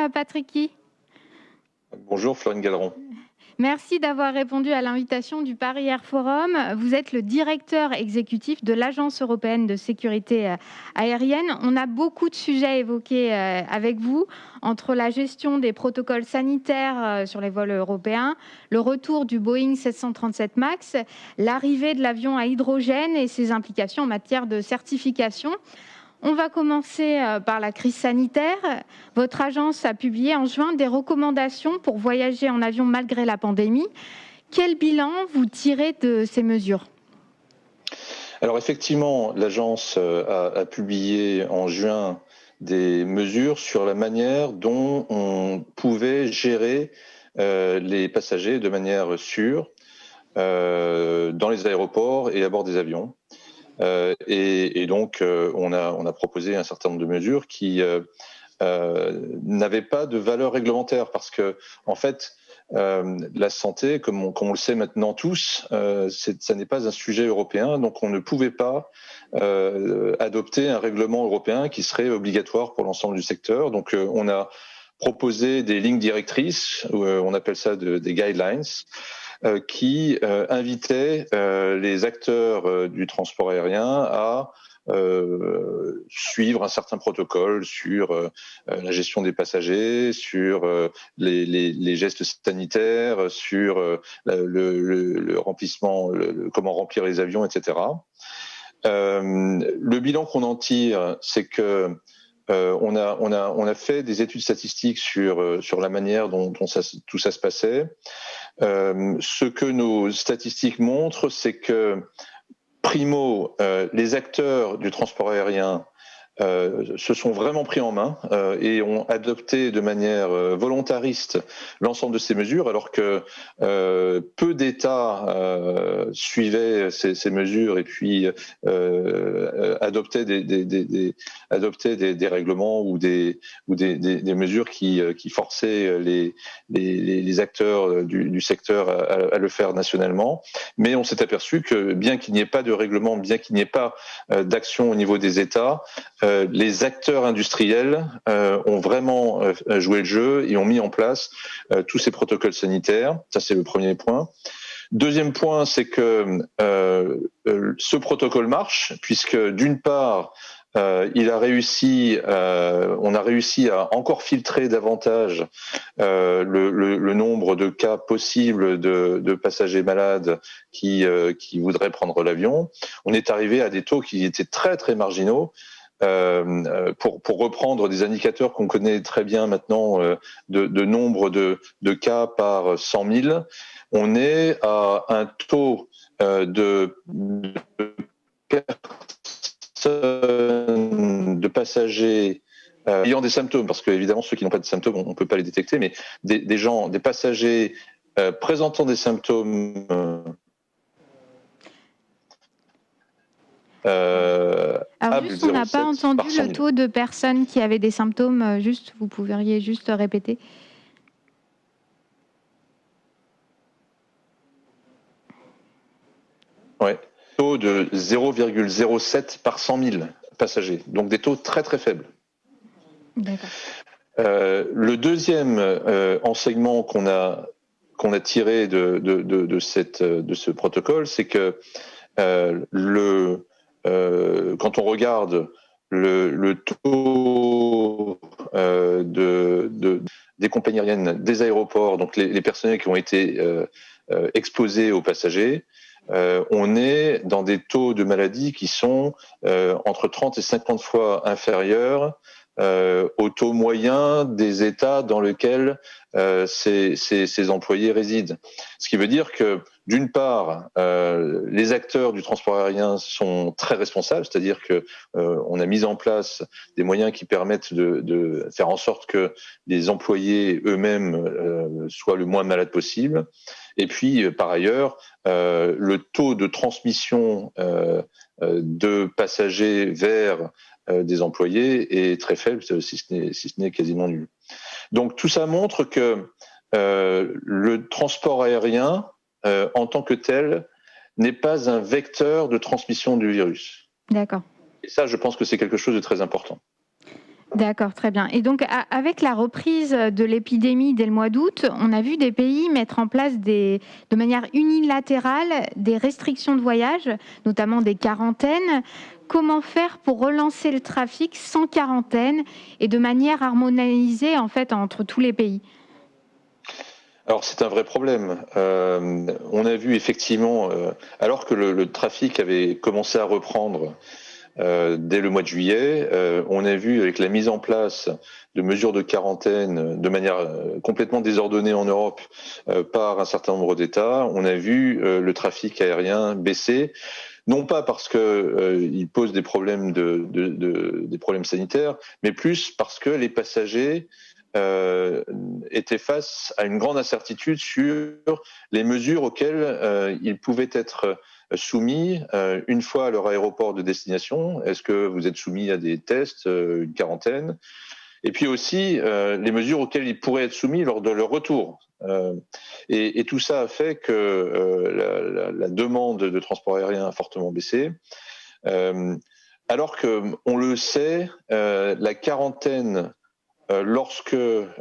Patrick Ky. Bonjour Florine Galeron. Merci d'avoir répondu à l'invitation du Paris Air Forum. Vous êtes le directeur exécutif de l'Agence européenne de sécurité aérienne. On a beaucoup de sujets à évoquer avec vous, entre la gestion des protocoles sanitaires sur les vols européens, le retour du Boeing 737 MAX, l'arrivée de l'avion à hydrogène et ses implications en matière de certification. On va commencer par la crise sanitaire. Votre agence a publié en juin des recommandations pour voyager en avion malgré la pandémie. Quel bilan vous tirez de ces mesures ? Alors effectivement, l'agence a publié en juin des mesures sur la manière dont on pouvait gérer les passagers de manière sûre dans les aéroports et à bord des avions. Et donc, on a proposé un certain nombre de mesures qui n'avaient pas de valeur réglementaire parce que, en fait, la santé, comme on le sait maintenant tous, ça n'est pas un sujet européen, donc on ne pouvait pas adopter un règlement européen qui serait obligatoire pour l'ensemble du secteur. Donc, on a proposé des lignes directrices, on appelle ça des guidelines, qui invitait les acteurs du transport aérien à suivre un certain protocole sur la gestion des passagers, sur les gestes sanitaires, sur le remplissement, comment remplir les avions, etc. Le bilan qu'on en tire, c'est que on a fait des études statistiques sur la manière dont tout ça se passait. Ce que nos statistiques montrent, c'est que primo, les acteurs du transport aérien se sont vraiment pris en main et ont adopté de manière volontariste l'ensemble de ces mesures, alors que peu d'États suivaient ces mesures et puis adoptaient des règlements ou des mesures qui forçaient les acteurs du secteur à le faire nationalement. Mais on s'est aperçu que bien qu'il n'y ait pas de règlement, bien qu'il n'y ait pas d'action au niveau des États, les acteurs industriels ont vraiment joué le jeu et ont mis en place tous ces protocoles sanitaires. Ça, c'est le premier point. Deuxième point, c'est que ce protocole marche, puisque d'une part, on a réussi à encore filtrer davantage le nombre de cas possibles de passagers malades qui voudraient prendre l'avion. On est arrivé à des taux qui étaient très très marginaux. Pour reprendre des indicateurs qu'on connaît très bien maintenant de nombre de cas par 100 000, on est à un taux de passagers ayant des symptômes, parce que évidemment ceux qui n'ont pas de symptômes, on ne peut pas les détecter, mais des passagers présentant des symptômes alors juste, on n'a pas entendu le taux de personnes qui avaient des symptômes. Juste, vous pourriez juste répéter. Oui, taux de 0,07 par 100 000 passagers, donc des taux très très faibles. D'accord. Le deuxième enseignement qu'on a tiré de ce protocole, c'est que quand on regarde le taux des compagnies aériennes, des aéroports, donc les personnels qui ont été exposés aux passagers, on est dans des taux de maladie qui sont entre 30 et 50 fois inférieurs au taux moyen des États dans lesquels ces employés résident. Ce qui veut dire que, d'une part, les acteurs du transport aérien sont très responsables, c'est-à-dire que on a mis en place des moyens qui permettent de faire en sorte que les employés eux-mêmes soient le moins malades possible. Et puis, par ailleurs, le taux de transmission de passagers vers des employés est très faible, si ce n'est quasiment nul. Donc tout ça montre que le transport aérien, en tant que tel, n'est pas un vecteur de transmission du virus. D'accord. Et ça, je pense que c'est quelque chose de très important. D'accord, très bien. Et donc, avec la reprise de l'épidémie dès le mois d'août, on a vu des pays mettre en place de manière unilatérale des restrictions de voyage, notamment des quarantaines. Comment faire pour relancer le trafic sans quarantaine et de manière harmonisée en fait entre tous les pays? Alors c'est un vrai problème. On a vu effectivement, alors que le trafic avait commencé à reprendre dès le mois de juillet, on a vu avec la mise en place de mesures de quarantaine de manière complètement désordonnée en Europe par un certain nombre d'États, on a vu le trafic aérien baisser. Non pas parce que il pose des problèmes des problèmes sanitaires, mais plus parce que les passagers étaient face à une grande incertitude sur les mesures auxquelles ils pouvaient être soumis une fois à leur aéroport de destination. Est-ce que vous êtes soumis à des tests, une quarantaine? Et puis aussi les mesures auxquelles ils pourraient être soumis lors de leur retour. Et tout ça a fait que la demande de transport aérien a fortement baissé. Alors que, on le sait, la quarantaine, lorsque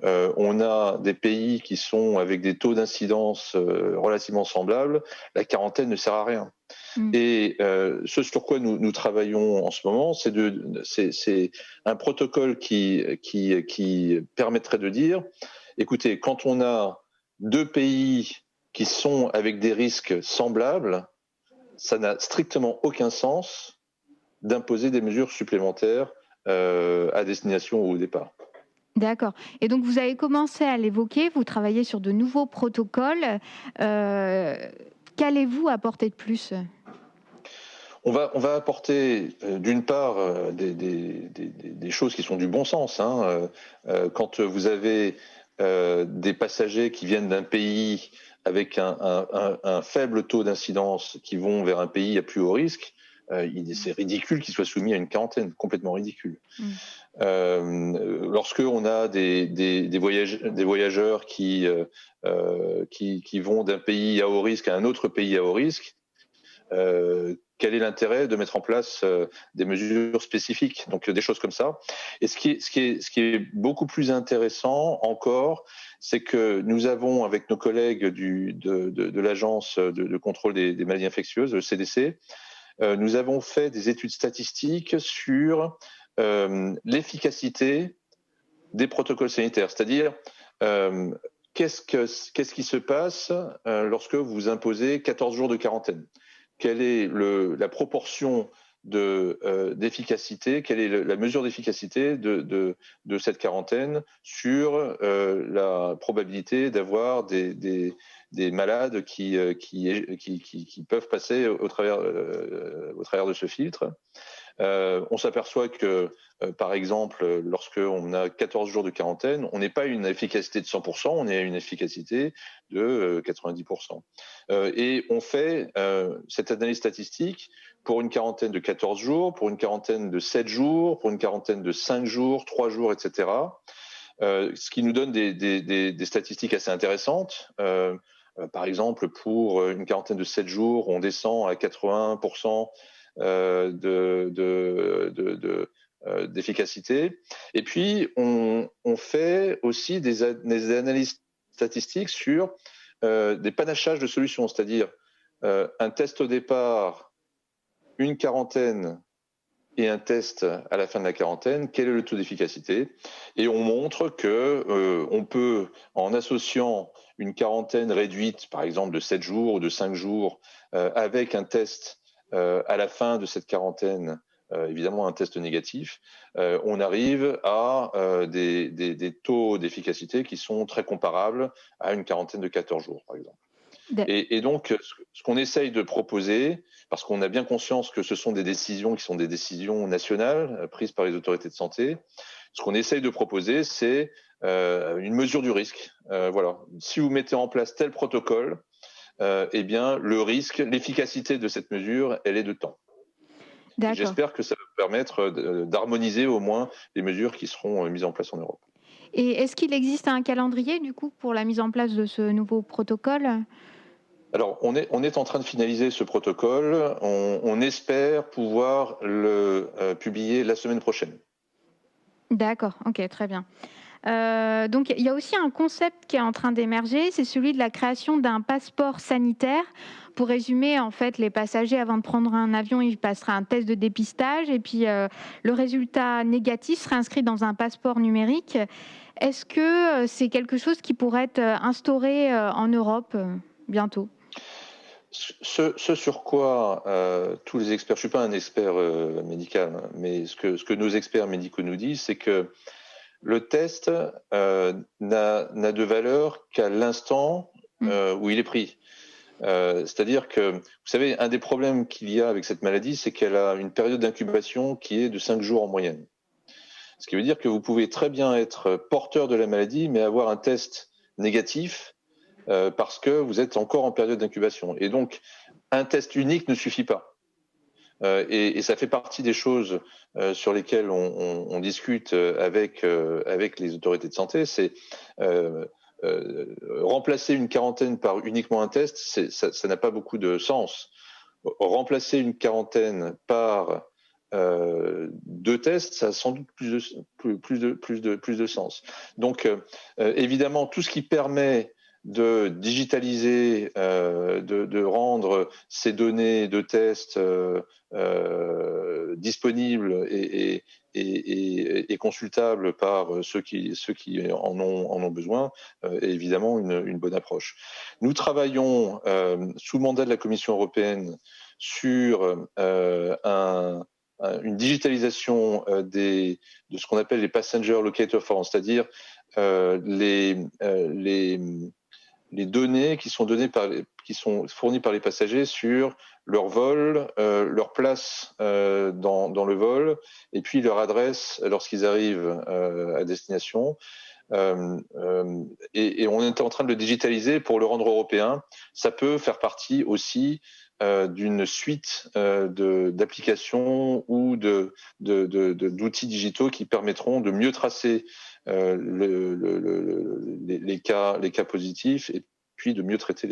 on a des pays qui sont avec des taux d'incidence relativement semblables, la quarantaine ne sert à rien. Et ce sur quoi nous travaillons en ce moment, c'est un protocole qui permettrait de dire, écoutez, quand on a deux pays qui sont avec des risques semblables, ça n'a strictement aucun sens d'imposer des mesures supplémentaires à destination ou au départ. D'accord. Et donc, vous avez commencé à l'évoquer, vous travaillez sur de nouveaux protocoles. Qu'allez-vous apporter de plus? On va apporter d'une part des choses qui sont du bon sens. Quand vous avez des passagers qui viennent d'un pays avec un faible taux d'incidence qui vont vers un pays à plus haut risque, c'est ridicule qu'ils soient soumis à une quarantaine, complètement ridicule. Lorsque on a des voyageurs qui vont d'un pays à haut risque à un autre pays à haut risque, quel est l'intérêt de mettre en place des mesures spécifiques, donc des choses comme ça. Et ce qui est beaucoup plus intéressant encore, c'est que nous avons, avec nos collègues de l'agence de contrôle des maladies infectieuses, le CDC, nous avons fait des études statistiques sur l'efficacité des protocoles sanitaires, c'est-à-dire qu'est-ce qui se passe lorsque vous imposez 14 jours de quarantaine? Quelle est la proportion d'efficacité, quelle est la mesure d'efficacité de cette quarantaine sur la probabilité d'avoir des malades qui peuvent passer au travers de ce filtre. On s'aperçoit que, par exemple, lorsqu'on a 14 jours de quarantaine, on n'est pas à une efficacité de 100%, on est à une efficacité de 90%. Et on fait cette analyse statistique pour une quarantaine de 14 jours, pour une quarantaine de 7 jours, pour une quarantaine de 5 jours, 3 jours, etc. Ce qui nous donne des statistiques assez intéressantes. Par exemple, pour une quarantaine de 7 jours, on descend à 80% d'efficacité. Et puis, on fait aussi des analyses statistiques sur des panachages de solutions, c'est-à-dire un test au départ, une quarantaine et un test à la fin de la quarantaine, quel est le taux d'efficacité? Et on montre que on peut, en associant une quarantaine réduite, par exemple de 7 jours ou de 5 jours, avec un test à la fin de cette quarantaine, évidemment un test négatif, on arrive à des taux d'efficacité qui sont très comparables à une quarantaine de 14 jours, par exemple. Et donc, ce qu'on essaye de proposer, parce qu'on a bien conscience que ce sont des décisions qui sont des décisions nationales prises par les autorités de santé, ce qu'on essaye de proposer, c'est une mesure du risque. Voilà. Si vous mettez en place tel protocole, eh bien, le risque, l'efficacité de cette mesure, elle est de temps. J'espère que ça va permettre d'harmoniser au moins les mesures qui seront mises en place en Europe. Et est-ce qu'il existe un calendrier, du coup, pour la mise en place de ce nouveau protocole? Alors, on est en train de finaliser ce protocole. On espère pouvoir le publier la semaine prochaine. D'accord, ok, très bien. Donc, il y a aussi un concept qui est en train d'émerger, c'est celui de la création d'un passeport sanitaire. Pour résumer, en fait, les passagers, avant de prendre un avion, ils passeraient un test de dépistage et puis le résultat négatif serait inscrit dans un passeport numérique. Est-ce que c'est quelque chose qui pourrait être instauré en Europe bientôt? Ce sur quoi tous les experts, je suis pas un expert médical, hein, mais ce que nos experts médicaux nous disent, c'est que le test n'a de valeur qu'à l'instant où il est pris. C'est-à-dire que, vous savez, un des problèmes qu'il y a avec cette maladie, c'est qu'elle a une période d'incubation qui est de 5 jours en moyenne. Ce qui veut dire que vous pouvez très bien être porteur de la maladie, mais avoir un test négatif parce que vous êtes encore en période d'incubation. Et donc, un test unique ne suffit pas. Et ça fait partie des choses sur lesquelles on discute avec les autorités de santé. C'est remplacer une quarantaine par uniquement un test, ça n'a pas beaucoup de sens. Remplacer une quarantaine par deux tests, ça a sans doute plus de sens. Donc, évidemment, tout ce qui permet de digitaliser, de rendre ces données de tests disponibles et consultables par ceux qui en ont besoin, est évidemment une bonne approche. Nous travaillons sous mandat de la Commission européenne sur une digitalisation de ce qu'on appelle les passenger locator forms, c'est-à-dire les données qui sont fournies par les passagers sur leur vol, leur place dans le vol, et puis leur adresse lorsqu'ils arrivent à destination. Et on est en train de le digitaliser pour le rendre européen. Ça peut faire partie aussi d'une suite d'applications ou d'outils digitaux qui permettront de mieux tracer les cas positifs et puis de mieux traiter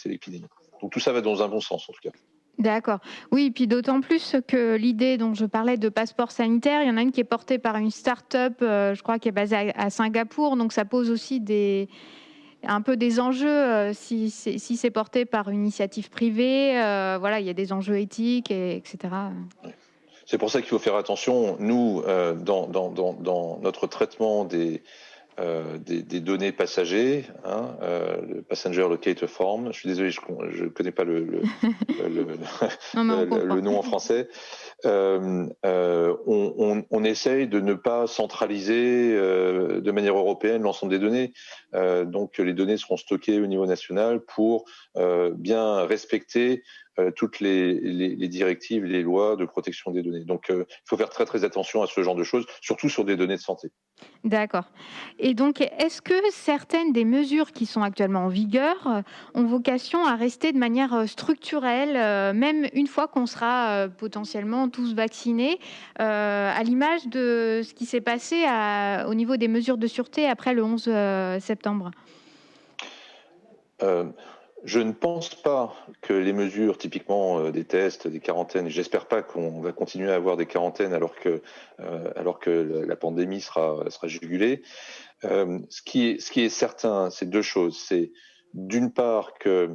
l'épidémie. Donc tout ça va dans un bon sens en tout cas. D'accord. Oui, et puis d'autant plus que l'idée dont je parlais de passeport sanitaire, il y en a une qui est portée par une start-up, je crois, qui est basée à Singapour. Donc ça pose aussi un peu des enjeux si c'est porté par une initiative privée. Voilà, il y a des enjeux éthiques, etc. C'est pour ça qu'il faut faire attention. Nous, dans notre traitement des données passagers, hein, le Passenger Locator Form. Je suis désolé, je connais pas le nom en français. On essaye de ne pas centraliser de manière européenne l'ensemble des données. Donc les données seront stockées au niveau national pour bien respecter toutes les directives, les lois de protection des données. Donc il faut faire très très attention à ce genre de choses, surtout sur des données de santé. D'accord. Et donc, est-ce que certaines des mesures qui sont actuellement en vigueur ont vocation à rester de manière structurelle, même une fois qu'on sera potentiellement tous vaccinés, à l'image de ce qui s'est passé au niveau des mesures de sûreté après le 11 septembre? Je ne pense pas que les mesures, typiquement des tests, des quarantaines, et j'espère pas qu'on va continuer à avoir des quarantaines alors que la pandémie sera jugulée. Ce qui est certain, c'est deux choses. C'est d'une part que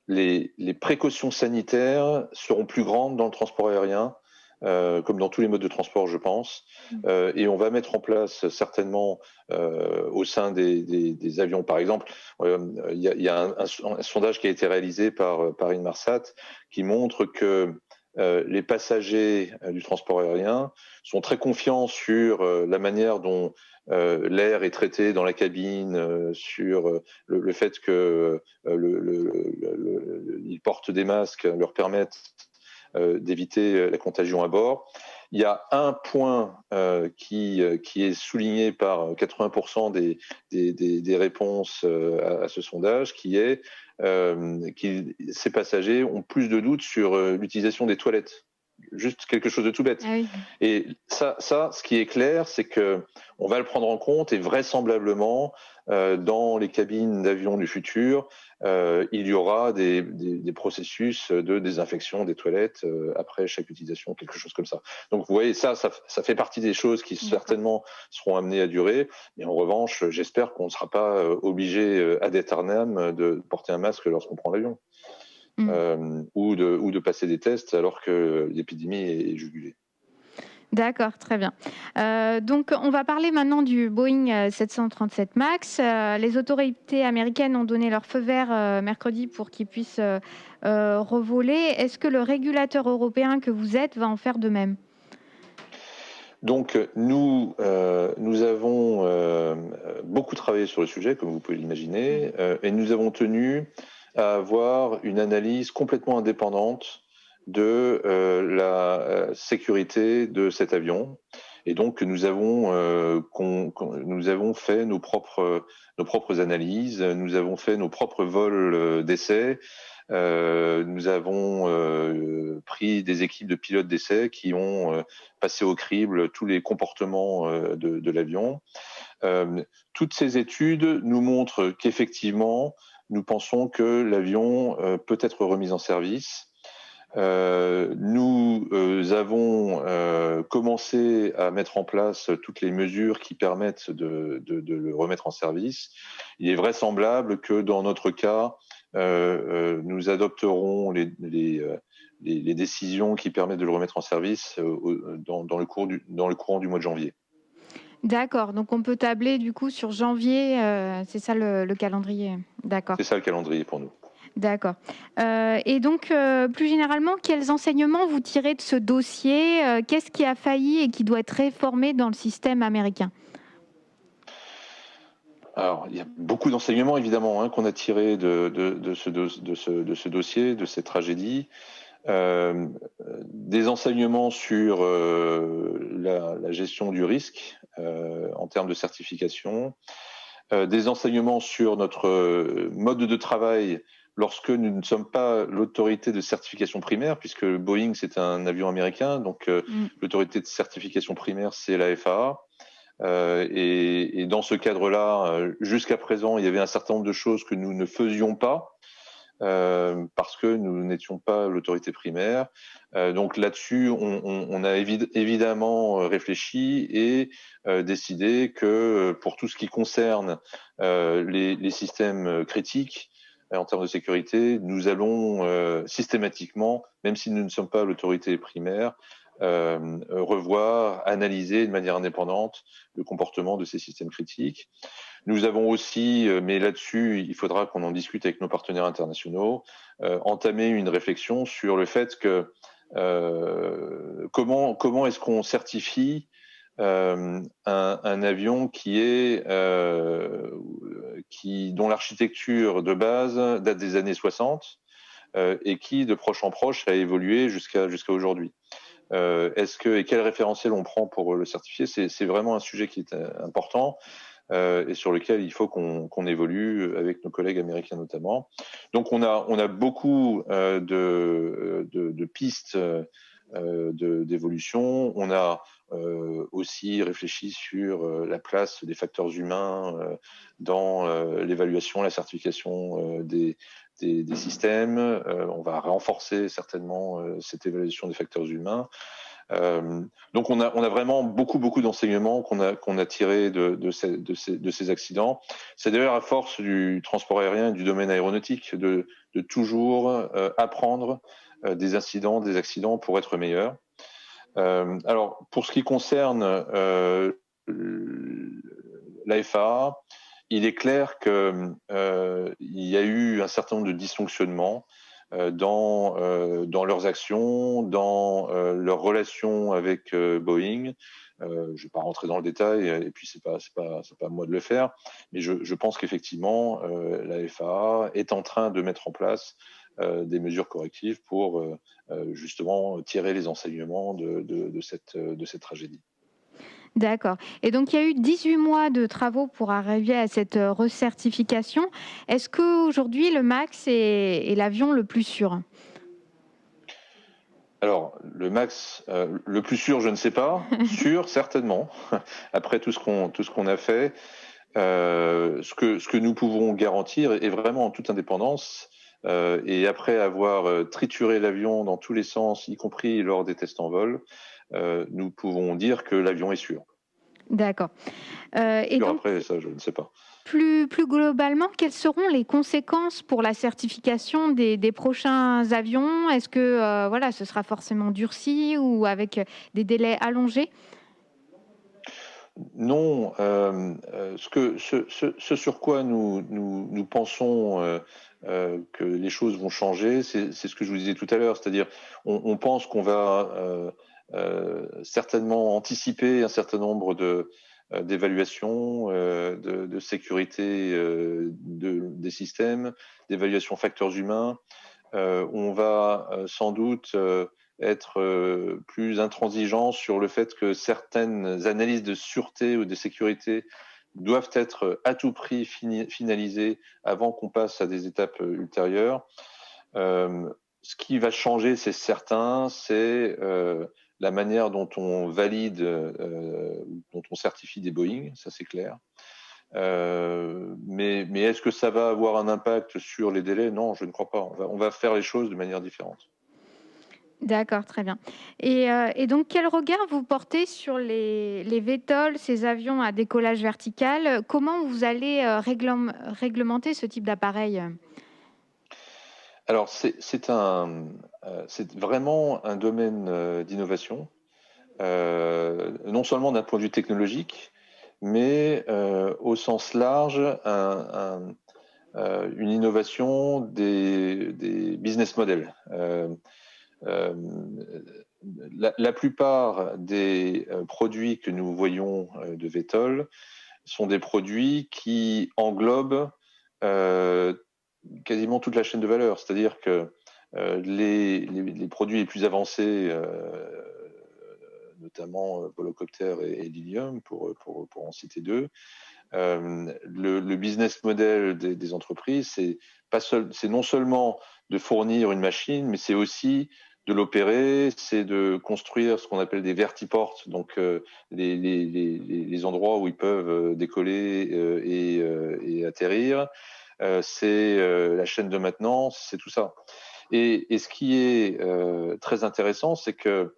les précautions sanitaires seront plus grandes dans le transport aérien, comme dans tous les modes de transport, je pense. Et on va mettre en place certainement au sein des avions, par exemple, il y a un sondage qui a été réalisé par Inmarsat qui montre que les passagers du transport aérien sont très confiants sur la manière dont l'air est traité dans la cabine, sur le fait que ils portent des masques leur permettent d'éviter la contagion à bord. Il y a un point qui est souligné par 80% des réponses à ce sondage, qui est que ces passagers ont plus de doutes sur l'utilisation des toilettes juste quelque chose de tout bête. Ah oui. Et ça, ce qui est clair, c'est que on va le prendre en compte et vraisemblablement, dans les cabines d'avions du futur, il y aura des processus de désinfection des toilettes après chaque utilisation, quelque chose comme ça. Donc vous voyez, ça fait partie des choses qui certainement seront amenées à durer. Mais en revanche, j'espère qu'on ne sera pas obligé ad aeternam de porter un masque lorsqu'on prend l'avion. Ou de passer des tests alors que l'épidémie est jugulée. D'accord, très bien. Donc, on va parler maintenant du Boeing 737 MAX. Les autorités américaines ont donné leur feu vert mercredi pour qu'il puisse revoler. Est-ce que le régulateur européen que vous êtes va en faire de même? Donc, nous avons beaucoup travaillé sur le sujet, comme vous pouvez l'imaginer, et nous avons tenu à avoir une analyse complètement indépendante de la sécurité de cet avion. Et donc, nous avons fait nos propres analyses, nous avons fait nos propres vols d'essai. Nous avons pris des équipes de pilotes d'essai qui ont passé au crible tous les comportements de l'avion. Toutes ces études nous montrent qu'effectivement, nous pensons que l'avion peut être remis en service. Nous avons commencé à mettre en place toutes les mesures qui permettent de le remettre en service. Il est vraisemblable que dans notre cas, nous adopterons les décisions qui permettent de le remettre en service dans le courant du mois de janvier. D'accord, donc on peut tabler du coup sur janvier, c'est ça le calendrier. D'accord. C'est ça le calendrier pour nous. D'accord. Et donc, plus généralement, quels enseignements vous tirez de ce dossier? Qu'est-ce qui a failli et qui doit être réformé dans le système américain? Alors, il y a beaucoup d'enseignements évidemment qu'on a tirés de ce dossier, de cette tragédie. Des enseignements sur la gestion du risque en termes de certification, des enseignements sur notre mode de travail lorsque nous ne sommes pas l'autorité de certification primaire, puisque Boeing c'est un avion américain, donc l'autorité de certification primaire c'est la FAA. Et dans ce cadre-là, jusqu'à présent, il y avait un certain nombre de choses que nous ne faisions pas parce que nous n'étions pas l'autorité primaire. Donc là-dessus, on a évidemment réfléchi et décidé que pour tout ce qui concerne les systèmes critiques, en termes de sécurité, nous allons systématiquement, même si nous ne sommes pas l'autorité primaire, revoir, analyser de manière indépendante le comportement de ces systèmes critiques. Nous avons aussi, mais là-dessus, il faudra qu'on en discute avec nos partenaires internationaux, entamé une réflexion sur le fait que comment est-ce qu'on certifie un avion dont l'architecture de base date des années 60 et qui, de proche en proche, a évolué jusqu'à aujourd'hui. Et quel référentiel on prend pour le certifier? C'est vraiment un sujet qui est important et sur lequel il faut qu'on évolue avec nos collègues américains notamment. Donc on a beaucoup de pistes d'évolution. On a aussi réfléchi sur la place des facteurs humains dans l'évaluation, la certification des systèmes. On va renforcer certainement cette évaluation des facteurs humains. Donc on a vraiment beaucoup d'enseignements qu'on a tirés de ces accidents. C'est d'ailleurs à force du transport aérien et du domaine aéronautique de toujours apprendre des accidents pour être meilleur. Alors pour ce qui concerne la FAA, il est clair qu'il y a eu un certain nombre de dysfonctionnements dans leurs actions, dans leurs relations avec Boeing. Je ne vais pas rentrer dans le détail, et puis c'est pas à moi de le faire, mais je pense qu'effectivement la FAA est en train de mettre en place des mesures correctives pour justement tirer les enseignements de cette tragédie. D'accord. Et donc, il y a eu 18 mois de travaux pour arriver à cette recertification. Est-ce qu'aujourd'hui, le MAX est l'avion le plus sûr? Alors, le max, le plus sûr, je ne sais pas. Sûr, certainement. Après tout ce qu'on a fait, ce que nous pouvons garantir, est vraiment en toute indépendance, et après avoir trituré l'avion dans tous les sens, y compris lors des tests en vol, nous pouvons dire que l'avion est sûr. D'accord. Et Sûr, donc, après, ça, je ne sais pas. plus globalement, quelles seront les conséquences pour la certification des prochains avions? Est-ce que voilà, ce sera forcément durci ou avec des délais allongés? Non, ce sur quoi nous pensons que les choses vont changer, c'est ce que je vous disais tout à l'heure, c'est-à-dire on pense qu'on va certainement anticiper un certain nombre d'évaluations de sécurité des systèmes, d'évaluation facteurs humains. On va sans doute être plus intransigeant sur le fait que certaines analyses de sûreté ou de sécurité doivent être à tout prix finalisées avant qu'on passe à des étapes ultérieures. Ce qui va changer, c'est certain, c'est la manière dont on valide, dont on certifie des Boeing, ça c'est clair. Mais est-ce que ça va avoir un impact sur les délais? Non, je ne crois pas. On va faire les choses de manière différente. D'accord, très bien. Et donc, quel regard vous portez sur les VTOL, ces avions à décollage vertical? Comment vous allez réglementer ce type d'appareil? Alors, c'est vraiment un domaine d'innovation, non seulement d'un point de vue technologique, mais au sens large, une innovation des business models. Euh, la plupart des produits que nous voyons de VTOL sont des produits qui englobent euh, quasiment toute la chaîne de valeur. C'est-à-dire que les produits les plus avancés, notamment Volocopter et Lilium, pour en citer deux, le business model des entreprises, c'est non seulement de fournir une machine, mais c'est aussi de l'opérer, c'est de construire ce qu'on appelle des vertiports, donc les endroits où ils peuvent décoller et atterrir. C'est la chaîne de maintenance, c'est tout ça. Et ce qui est très intéressant, c'est que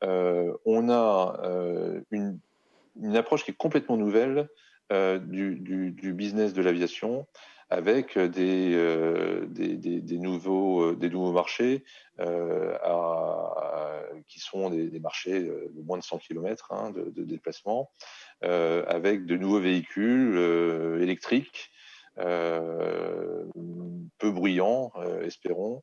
on a une approche qui est complètement nouvelle du business de l'aviation, avec des nouveaux marchés qui sont des marchés de moins de 100 km de déplacement, avec de nouveaux véhicules électriques, peu bruyants, espérons.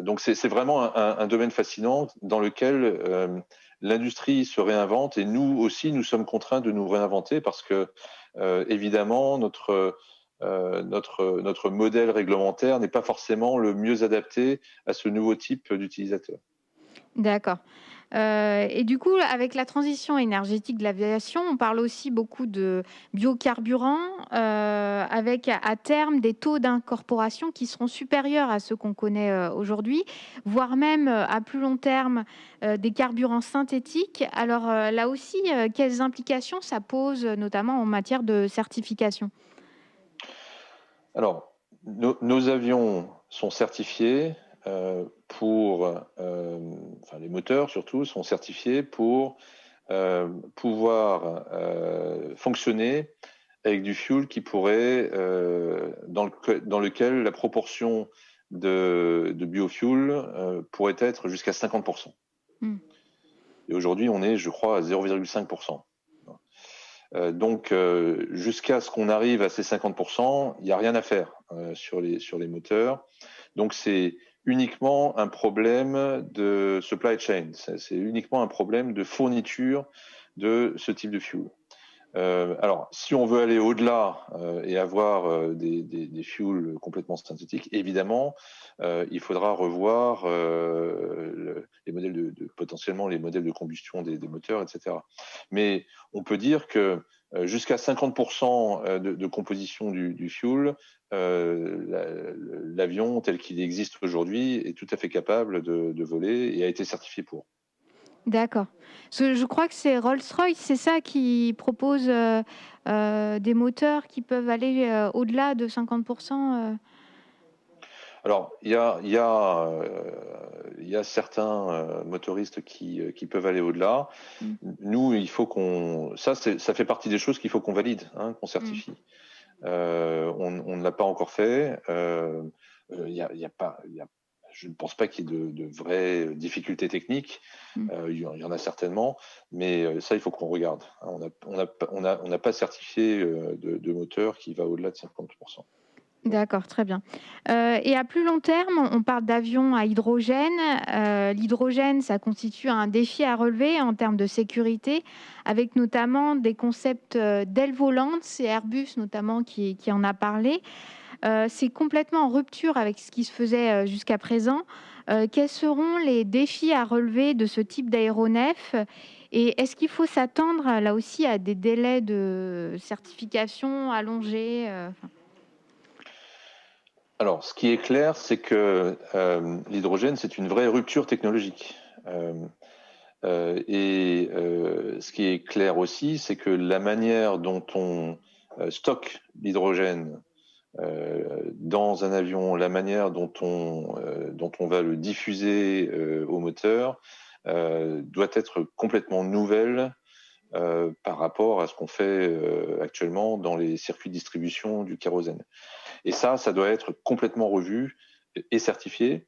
Donc c'est vraiment un domaine fascinant dans lequel l'industrie se réinvente, et nous aussi nous sommes contraints de nous réinventer parce que évidemment notre modèle réglementaire n'est pas forcément le mieux adapté à ce nouveau type d'utilisateur. D'accord. Et du coup, avec la transition énergétique de l'aviation, on parle aussi beaucoup de biocarburants, avec à terme des taux d'incorporation qui seront supérieurs à ceux qu'on connaît aujourd'hui, voire même à plus long terme des carburants synthétiques. Alors là aussi, quelles implications ça pose, notamment en matière de certification? Alors, nos avions sont certifiés enfin les moteurs surtout sont certifiés pour pouvoir fonctionner avec du fuel qui pourrait, dans lequel la proportion de biofuel pourrait être jusqu'à 50%. Hmm. Et aujourd'hui, on est, je crois, à 0,5%. Donc, jusqu'à ce qu'on arrive à ces 50%, il n'y a rien à faire sur les moteurs. Donc, c'est uniquement un problème de supply chain. C'est uniquement un problème de fourniture de ce type de fuel. Alors, si on veut aller au-delà et avoir des fuels complètement synthétiques, évidemment, il faudra revoir les modèles potentiellement les modèles de combustion des moteurs, etc. Mais on peut dire que jusqu'à 50% de composition du fuel, l'avion tel qu'il existe aujourd'hui est tout à fait capable de voler et a été certifié pour. D'accord. Je crois que c'est Rolls-Royce, c'est ça, qui propose des moteurs qui peuvent aller au-delà de 50%. Alors, il y a certains motoristes qui peuvent aller au-delà. Mm. Nous, il faut ça fait partie des choses qu'il faut qu'on valide, hein, qu'on Mm. certifie. On ne l'a pas encore fait. Il y a pas, je ne pense pas qu'il y ait de vraies difficultés techniques. Mm. Il y en a certainement, mais ça, il faut qu'on regarde. On n'a pas certifié de moteur qui va au-delà de 50%. D'accord, très bien. Et à plus long terme, on parle d'avions à hydrogène. L'hydrogène, ça constitue un défi à relever en termes de sécurité, avec notamment des concepts d'ailes volantes. C'est Airbus notamment qui en a parlé. C'est complètement en rupture avec ce qui se faisait jusqu'à présent. Quels seront les défis à relever de ce type d'aéronef? Et est-ce qu'il faut s'attendre là aussi à des délais de certification allongés? Alors, ce qui est clair, c'est que l'hydrogène, c'est une vraie rupture technologique. Ce qui est clair aussi, c'est que la manière dont on stocke l'hydrogène dans un avion, la manière dont on va le diffuser au moteur, doit être complètement nouvelle par rapport à ce qu'on fait actuellement dans les circuits de distribution du kérosène. Et ça doit être complètement revu et certifié.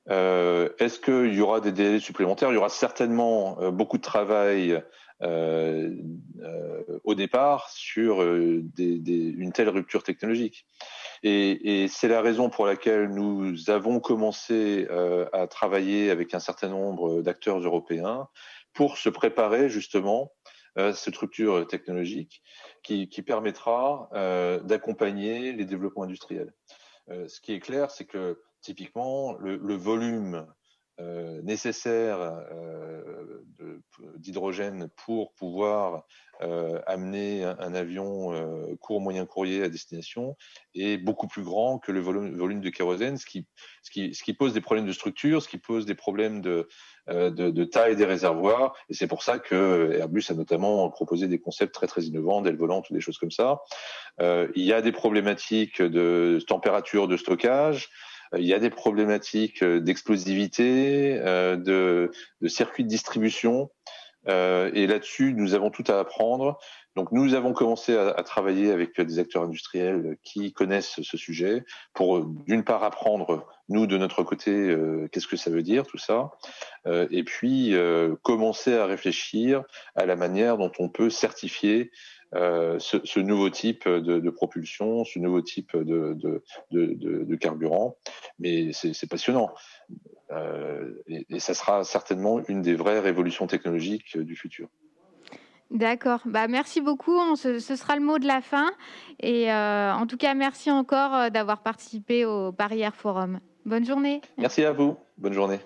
Est-ce qu'il y aura des délais supplémentaires? Il y aura certainement beaucoup de travail au départ sur une telle rupture technologique. Et c'est la raison pour laquelle nous avons commencé à travailler avec un certain nombre d'acteurs européens pour se préparer justement à cette rupture technologique qui permettra d'accompagner les développements industriels. Ce qui est clair, c'est que typiquement, le volume nécessaire d'hydrogène pour pouvoir amener un avion court moyen courrier à destination est beaucoup plus grand que le volume de kérosène, ce qui pose des problèmes de structure, ce qui pose des problèmes de taille des réservoirs. Et c'est pour ça que Airbus a notamment proposé des concepts très très innovants, d'ailes volantes ou des choses comme ça. Il y a des problématiques de température de stockage. Il y a des problématiques d'explosivité, de circuits de distribution. Et là-dessus, nous avons tout à apprendre. Donc, nous avons commencé à travailler avec des acteurs industriels qui connaissent ce sujet pour, d'une part, apprendre, nous, de notre côté, qu'est-ce que ça veut dire, tout ça, et puis commencer à réfléchir à la manière dont on peut certifier ce nouveau type de propulsion, ce nouveau type de carburant. Mais c'est passionnant. Et ça sera certainement une des vraies révolutions technologiques du futur. D'accord. Bah, merci beaucoup. Ce sera le mot de la fin. Et en tout cas, merci encore d'avoir participé au Paris Air Forum. Bonne journée. Merci à vous. Bonne journée.